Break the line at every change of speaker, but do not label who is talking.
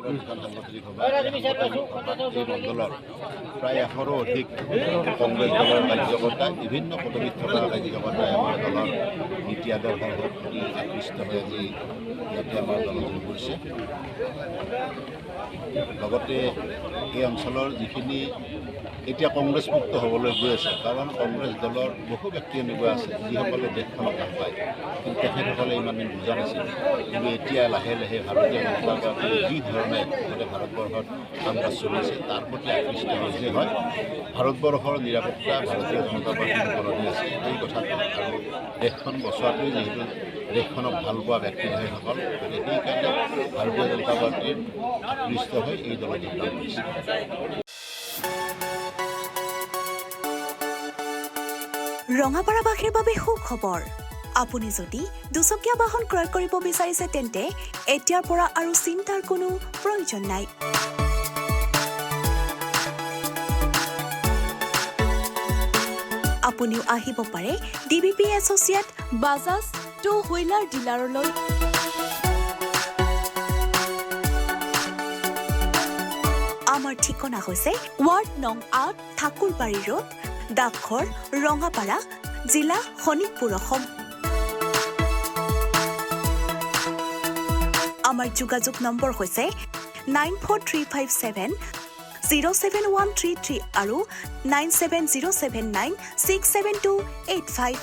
কিষাণ সাংগঠনিক সভা এই মণ্ডলৰ প্ৰায় 100ৰো অধিক কংগ্ৰেছ দলৰ কাৰ্যকৰ্তা বিভিন্ন পদবীত থকা কাৰ্যকৰ্তাই আমাৰ দলৰ নীতি আদৰ্শৰ প্ৰতি আকৃষ্ট হৈ আজি ইয়াতে আমাৰ দলটো কৰিছে। লগতে এই অঞ্চলৰ যিখিনি এতিয়া কংগ্ৰেছ মুক্ত হ'বলৈ গৈ আছে, কাৰণ কংগ্ৰেছ দলৰ বহু ব্যক্তি এনেকুৱা আছে যিসকলে দেশখনক ভাল পায়, কিন্তু তেখেতসকলে ইমান দিন বুজা নাছিল। কিন্তু এতিয়া লাহে লাহে ভাৰতীয় জনতা পাৰ্টীয়ে যি ধৰণে ভাৰতবৰ্ষত কাম কাজ চলিছে তাৰ প্ৰতি আকৃষ্ট হৈছে হয়। ভাৰতবৰ্ষৰ নিৰাপত্তা ভাৰতীয় জনতা পাৰ্টীৰ ওপৰতে আছে এই কথাটো, আৰু দেশখন বচোৱাটোৱে যিহেতু দেশখনক ভাল পোৱা ব্যক্তিসকল, সেইকাৰণে ভাৰতীয় জনতা পাৰ্টীৰ আকৃষ্ট হৈ এই দলত যোগদান কৰিছে।
ৰঙাপাৰাবাসীৰ বাবে সুখবৰ। আপুনি যদি দুচকীয়া বাহন ক্ৰয় কৰিব বিচাৰিছে তেন্তে এতিয়াৰ পৰা আৰু চিন্তাৰ কোনো প্ৰয়োজন নাই। আপুনিও আহিব পাৰে DBP associate Bajaj two wheeler ডিলাৰলৈ। আমাৰ ঠিকনা হৈছে ৱাৰ্ড নং ৮ ঠাকুৰবাৰী ৰোড, ডাকঘৰ ৰঙাপাৰা, জিলা শোণিতপুৰ, অসম। আমাৰ যোগাযোগ নম্বৰ হৈছে 9435707133 আৰু 9707967285।